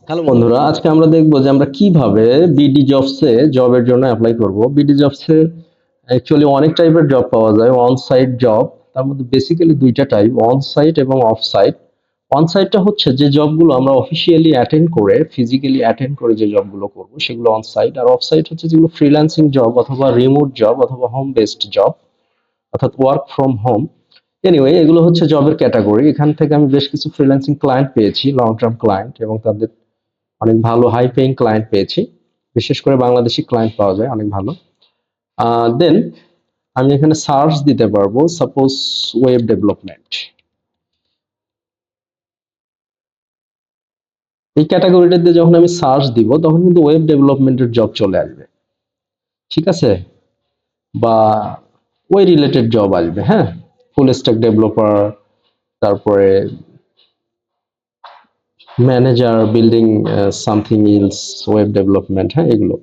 Hello বন্ধুরা, আজকে আমরা দেখব যে আমরা কিভাবে বিডি জবসে জবের জন্য অ্যাপ্লাই করব। বিডি জবসে অ্যাকচুয়ালি অনেক টাইপের জব পাওয়া যায়। অন সাইট জব, তার মধ্যে বেসিক্যালি দুইটা টাইপ, অন সাইট এবং অফ সাইট। অন সাইটটা হচ্ছে যে জবগুলো আমরা অফিসিয়ালি অ্যাটেন্ড করে, ফিজিক্যালি অ্যাটেন্ড করে যে জবগুলো করব সেগুলো অন সাইট। আর অফ সাইট হচ্ছে যেগুলো ফ্রিল্যান্সিং জব অথবা রিমোট জব অথবা হোম বেসড জব, অর্থাৎ ওয়ার্ক ফ্রম হোম। এনিওয়ে, এগুলো হচ্ছে জবের ক্যাটাগরি। এখান থেকে আমি বেশ কিছু ফ্রিল্যান্সিং ক্লায়েন্ট পেয়েছি, লং টার্ম ক্লায়েন্ট, এবং তাদের অনেক ভালো হাই পেইং ক্লায়েন্ট পেয়েছি। বিশেষ করে বাংলাদেশি ক্লায়েন্ট পাওয়া যায় অনেক ভালো। দেন আমি এখানে সার্চ দিতে পারবো, সাপোজ ওয়েব ডেভেলপমেন্ট। এই ক্যাটাগরিটাতে যখন আমি সার্চ দিব তখন কিন্তু ওয়েব ডেভেলপমেন্টের জব চলে আসবে, ঠিক আছে, বা ওই রিলেটেড জব আসবে। হ্যাঁ, ফুল স্ট্যাক ডেভেলপার, তারপরে manager building something else web development, হ্যাঁ এগুলো।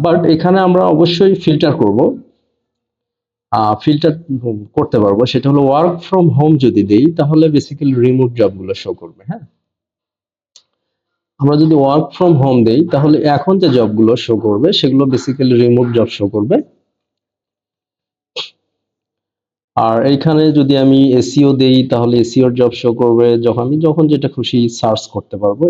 বাট এখানে আমরা অবশ্যই ফিল্টার করব, ফিল্টার করতে পারবো। সেটা হলো ওয়ার্ক ফ্রম হোম যদি দেই তাহলে বেসিক্যালি রিমোট জবগুলো শো করবে। হ্যাঁ, আমরা যদি ওয়ার্ক ফ্রম হোম দেই তাহলে এখন যে জবগুলো শো করবে সেগুলো বেসিক্যালি রিমোট জব শো করবে। আর এইখানে যদি আমি এসইও দেই তাহলে এসইওর জব শো করবে, যখন আমি যখন যেটা খুশি সার্চ করতে পারবো।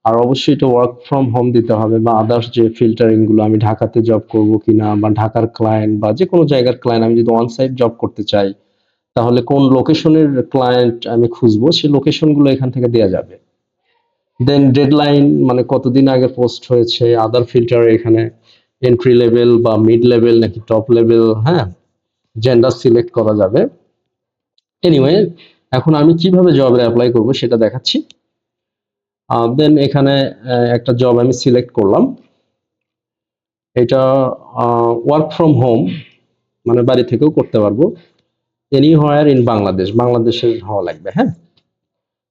আর অবশ্যই এটা ওয়ার্ক ফ্রম হোম দিতে হবে, বা আদার্স যে ফিল্টারিং গুলো, আমি ঢাকাতে জব করব কিনা, বা ঢাকার ক্লায়েন্ট বা যে কোনো জায়গার ক্লায়েন্ট, আমি যদি অন সাইট জব করতে চাই তাহলে কোন লোকেশনের ক্লায়েন্ট আমি খুঁজবো সেই লোকেশন গুলো এখান থেকে দেওয়া যাবে। দেন ডেডলাইন, মানে কতদিন আগে পোস্ট হয়েছে, আদার ফিল্টার এখানে এন্ট্রি লেভেল বা মিড লেভেল নাকি টপ লেভেল, হ্যাঁ, জেন্ডার সিলেক্ট করা যাবে। এনিওয়ে, এখন আমি কিভাবে জবে অ্যাপ্লাই করব সেটা দেখাচ্ছি। দেন এখানে একটা জব আমি সিলেক্ট করলাম। এটা ওয়ার্ক ফ্রম হোম, মানে বাড়ি থেকেও করতে পারবো, এনিহোয়ার ইন বাংলাদেশ, বাংলাদেশের হওয়া লাগবে। হ্যাঁ,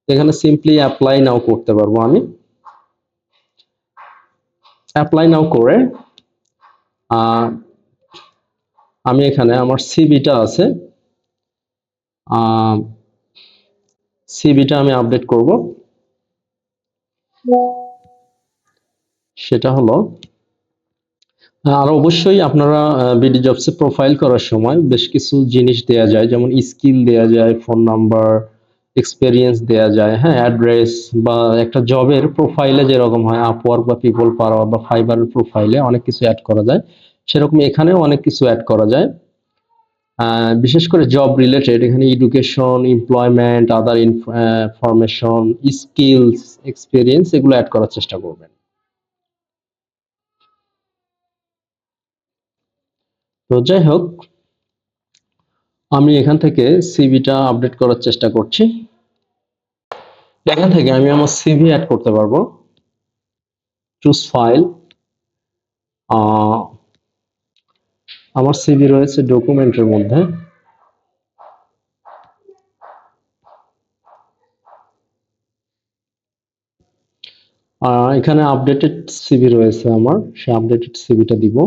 এখানে সিম্পলি অ্যাপ্লাই নাও করতে পারবো। আমি অ্যাপ্লাই নাও করে আমি এখানে আমার সিভিটা আছে, সিভিটা আমি আপডেট করব। সেটা হলো, আর অবশ্যই আপনারা বিডি জবসে প্রোফাইল করার সময় বেশ কিছু জিনিস দেয়া যায়, যেমন স্কিল দেয়া যায়, ফোন নাম্বার, এক্সপেরিয়েন্স দেয়া যায়, হ্যাঁ, অ্যাড্রেস, বা একটা জবের প্রোফাইলে যেরকম হয় আপওয়ার্ক বা পিপল পাওয়ার বা ফাইবারের প্রোফাইলে অনেক কিছু অ্যাড করা যায়, সেরকম এখানেও অনেক কিছু অ্যাড করা যায়। বিশেষ করে জব রিলেটেড এখানে এডুকেশন, এমপ্লয়মেন্ট, আদার ইনফরমেশন, স্কিলস, এক্সপেরিয়েন্স, এগুলো অ্যাড করার চেষ্টা করবেন। তো যাই হোক, আমি এখান থেকে সিভিটা আপডেট করার চেষ্টা করছি। এখান থেকে আমি আমার সিভি অ্যাড করতে পারবো। চুজ ফাইল, আমার সিভি রয়েছে ডকুমেন্টের মধ্যে। এখানে আপডেটেড সিভি রয়েছে আমার, সেই আপডেটেড সিভিটা দিব।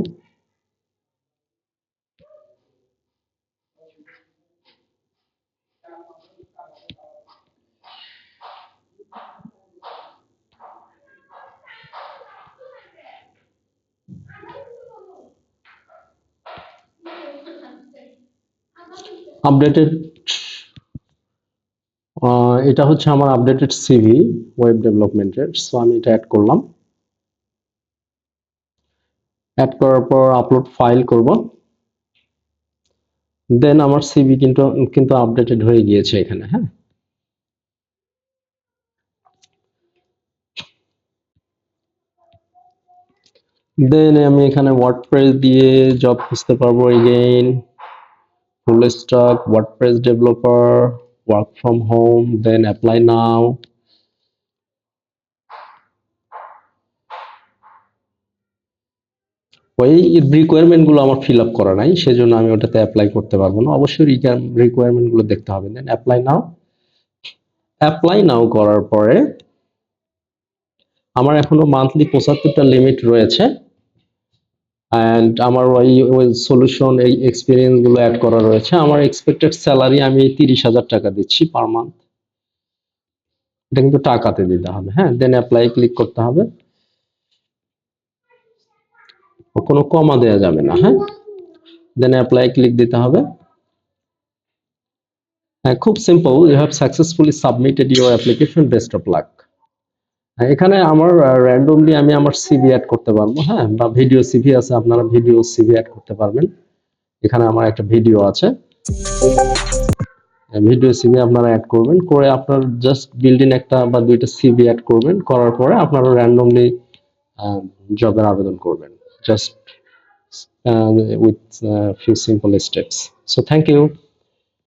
আপডেটেড, এটা হচ্ছে আমার আপডেটেড সিভি ওয়েব ডেভেলপমেন্টের। সো আমি এটা অ্যাড করলাম। অ্যাড করার পর আপলোড ফাইল করব। দেন আমার সিভি কিন্তু কিন্তু আপডেটেড হয়ে গিয়েছে এখানে। হ্যাঁ, দেন আমি এখানে ওয়ার্ডপ্রেস দিয়ে জব খুঁজতে পারবো। Again full stack WordPress developer, work from home, then apply now. ওই রিকোয়ারমেন্ট গুলো আমার ফিল আপ করা নাই, সেজন্য আমি ওটাতে অ্যাপ্লাই করতে পারবো না। অবশ্যই রিকোয়ারমেন্ট গুলো দেখতে হবে। দেন অ্যাপ্লাই নাও। অ্যাপ্লাই নাও করার পরে আমার এখনো মান্থলি 75টা লিমিট রয়েছে, অ্যান্ড আমার ওই সলিউশন এই এক্সপিরিয়েন্স গুলো অ্যাড করা রয়েছে। আমার এক্সপেক্টেড স্যালারি আমি 30,000 টাকা দিচ্ছি পার মান্থ। এটা কিন্তু টাকাতে দিতে হবে। হ্যাঁ, দেন অ্যাপ্লাই ক্লিক করতে হবে, কোনো কমা দেওয়া যাবে না। হ্যাঁ, দেন অ্যাপ্লাই ক্লিক দিতে হবে। হ্যাঁ, খুব simple, you have successfully submitted your application, best of luck. এখানে আমার র্যান্ডমলি আমি আমার সিভি অ্যাড করতে পারবো। হ্যাঁ, বা ভিডিও সিভি আছে, আপনারা ভিডিও সিভি অ্যাড করতে পারবেন। এখানে আমার একটা ভিডিও আছে, ভিডিও সিভি আপনারা অ্যাড করবেন, করে আপনার জাস্ট বিল্ডিং একটা বা দুইটা সিভি অ্যাড করবেন, করার পরে আপনারা র্যান্ডমলি জবের আবেদন করবেন, just with few simple steps. So thank you.